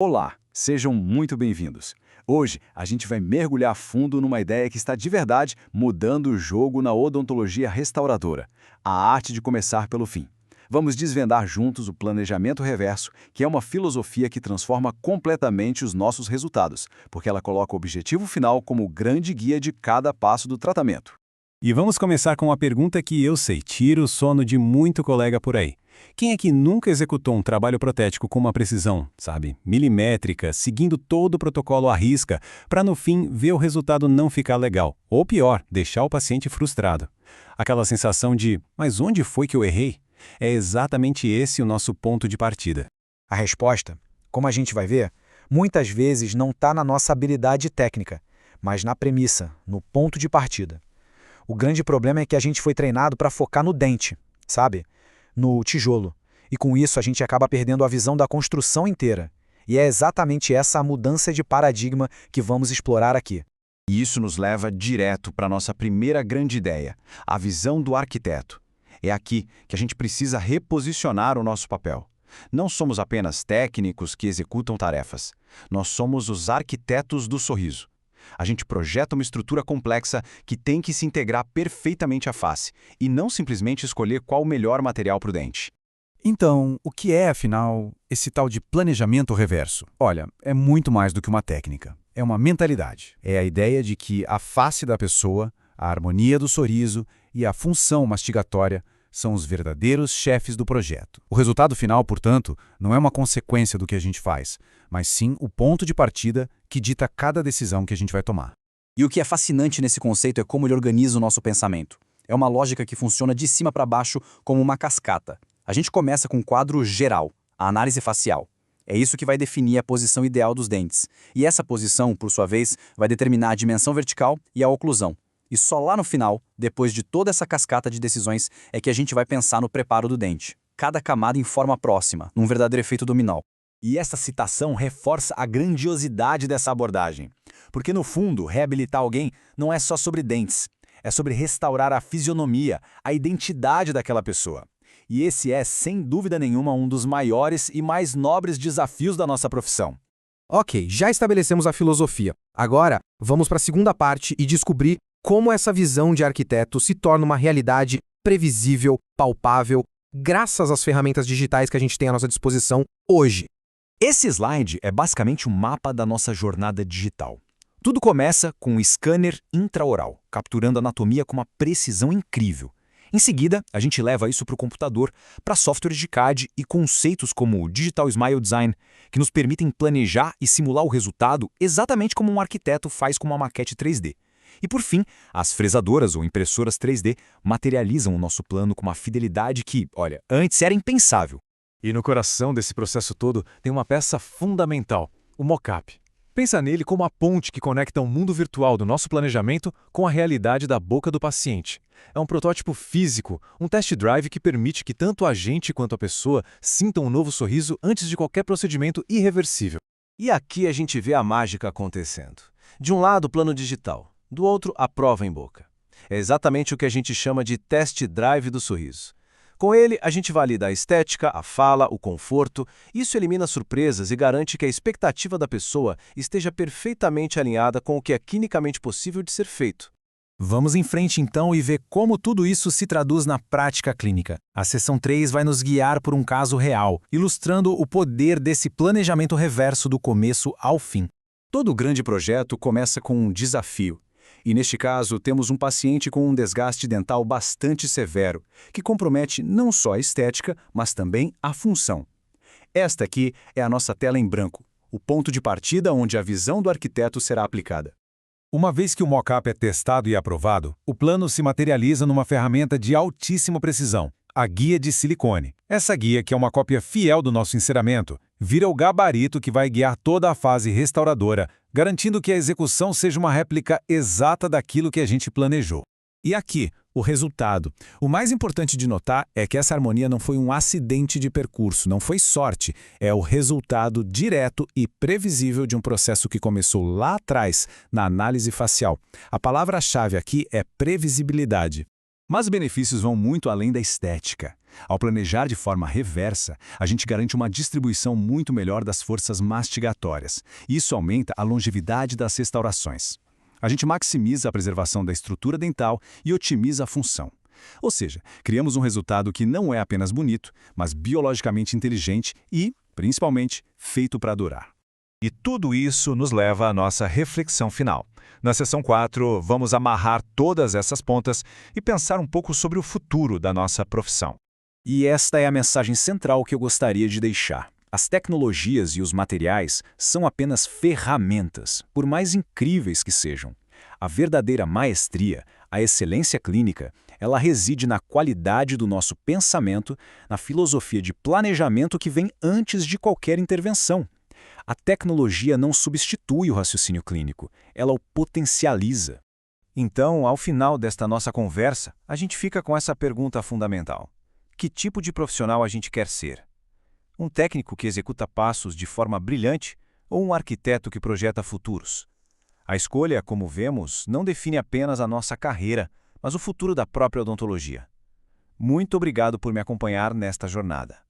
Olá, sejam muito bem-vindos. Hoje a gente vai mergulhar a fundo numa ideia que está de verdade mudando o jogo na odontologia restauradora, a arte de começar pelo fim. Vamos desvendar juntos o planejamento reverso, que é uma filosofia que transforma completamente os nossos resultados, porque ela coloca o objetivo final como o grande guia de cada passo do tratamento. E vamos começar com uma pergunta que eu sei, tira o sono de muito colega por aí. Quem é que nunca executou um trabalho protético com uma precisão, milimétrica, seguindo todo o protocolo à risca, para no fim ver o resultado não ficar legal, ou pior, deixar o paciente frustrado? Aquela sensação de, mas onde foi que eu errei? É exatamente esse o nosso ponto de partida. A resposta, como a gente vai ver, muitas vezes não está na nossa habilidade técnica, mas na premissa, no ponto de partida. O grande problema é que a gente foi treinado para focar no dente, no tijolo. E com isso a gente acaba perdendo a visão da construção inteira. E é exatamente essa a mudança de paradigma que vamos explorar aqui. E isso nos leva direto para a nossa primeira grande ideia, a visão do arquiteto. É aqui que a gente precisa reposicionar o nosso papel. Não somos apenas técnicos que executam tarefas. Nós somos os arquitetos do sorriso. A gente projeta uma estrutura complexa que tem que se integrar perfeitamente à face, e não simplesmente escolher qual o melhor material para o dente. Então, o que é, afinal, esse tal de planejamento reverso? Olha, é muito mais do que uma técnica. É uma mentalidade. É a ideia de que a face da pessoa, a harmonia do sorriso e a função mastigatória são os verdadeiros chefes do projeto. O resultado final, portanto, não é uma consequência do que a gente faz, mas sim o ponto de partida que dita cada decisão que a gente vai tomar. E o que é fascinante nesse conceito é como ele organiza o nosso pensamento. É uma lógica que funciona de cima para baixo como uma cascata. A gente começa com um quadro geral, a análise facial. É isso que vai definir a posição ideal dos dentes. E essa posição, por sua vez, vai determinar a dimensão vertical e a oclusão. E só lá no final, depois de toda essa cascata de decisões, é que a gente vai pensar no preparo do dente. Cada camada em forma próxima, num verdadeiro efeito dominó. E essa citação reforça a grandiosidade dessa abordagem. Porque, no fundo, reabilitar alguém não é só sobre dentes. É sobre restaurar a fisionomia, a identidade daquela pessoa. E esse é, sem dúvida nenhuma, um dos maiores e mais nobres desafios da nossa profissão. Ok, já estabelecemos a filosofia. Agora, vamos para a segunda parte e descobrir como essa visão de arquiteto se torna uma realidade previsível, palpável, graças às ferramentas digitais que a gente tem à nossa disposição hoje. Esse slide é basicamente um mapa da nossa jornada digital. Tudo começa com um scanner intraoral, capturando a anatomia com uma precisão incrível. Em seguida, a gente leva isso para o computador, para softwares de CAD e conceitos como o Digital Smile Design, que nos permitem planejar e simular o resultado exatamente como um arquiteto faz com uma maquete 3D. E por fim, as fresadoras ou impressoras 3D materializam o nosso plano com uma fidelidade que, olha, antes era impensável. E no coração desse processo todo tem uma peça fundamental, o mockup. Pensa nele como a ponte que conecta o mundo virtual do nosso planejamento com a realidade da boca do paciente. É um protótipo físico, um test drive que permite que tanto a gente quanto a pessoa sintam um novo sorriso antes de qualquer procedimento irreversível. E aqui a gente vê a mágica acontecendo. De um lado, o plano digital. Do outro, a prova em boca. É exatamente o que a gente chama de test drive do sorriso. Com ele, a gente valida a estética, a fala, o conforto. Isso elimina surpresas e garante que a expectativa da pessoa esteja perfeitamente alinhada com o que é clinicamente possível de ser feito. Vamos em frente então e ver como tudo isso se traduz na prática clínica. A seção 3 vai nos guiar por um caso real, ilustrando o poder desse planejamento reverso do começo ao fim. Todo grande projeto começa com um desafio. E neste caso, temos um paciente com um desgaste dental bastante severo, que compromete não só a estética, mas também a função. Esta aqui é a nossa tela em branco, o ponto de partida onde a visão do arquiteto será aplicada. Uma vez que o mockup é testado e aprovado, o plano se materializa numa ferramenta de altíssima precisão, a guia de silicone. Essa guia, que é uma cópia fiel do nosso enceramento, vira o gabarito que vai guiar toda a fase restauradora, garantindo que a execução seja uma réplica exata daquilo que a gente planejou. E aqui, o resultado. O mais importante de notar é que essa harmonia não foi um acidente de percurso, não foi sorte. É o resultado direto e previsível de um processo que começou lá atrás, na análise facial. A palavra-chave aqui é previsibilidade. Mas benefícios vão muito além da estética. Ao planejar de forma reversa, a gente garante uma distribuição muito melhor das forças mastigatórias. Isso aumenta a longevidade das restaurações. A gente maximiza a preservação da estrutura dental e otimiza a função. Ou seja, criamos um resultado que não é apenas bonito, mas biologicamente inteligente e, principalmente, feito para durar. E tudo isso nos leva à nossa reflexão final. Na seção 4, vamos amarrar todas essas pontas e pensar um pouco sobre o futuro da nossa profissão. E esta é a mensagem central que eu gostaria de deixar. As tecnologias e os materiais são apenas ferramentas, por mais incríveis que sejam. A verdadeira maestria, a excelência clínica, ela reside na qualidade do nosso pensamento, na filosofia de planejamento que vem antes de qualquer intervenção. A tecnologia não substitui o raciocínio clínico, ela o potencializa. Então, ao final desta nossa conversa, a gente fica com essa pergunta fundamental. Que tipo de profissional a gente quer ser? Um técnico que executa passos de forma brilhante ou um arquiteto que projeta futuros? A escolha, como vemos, não define apenas a nossa carreira, mas o futuro da própria odontologia. Muito obrigado por me acompanhar nesta jornada.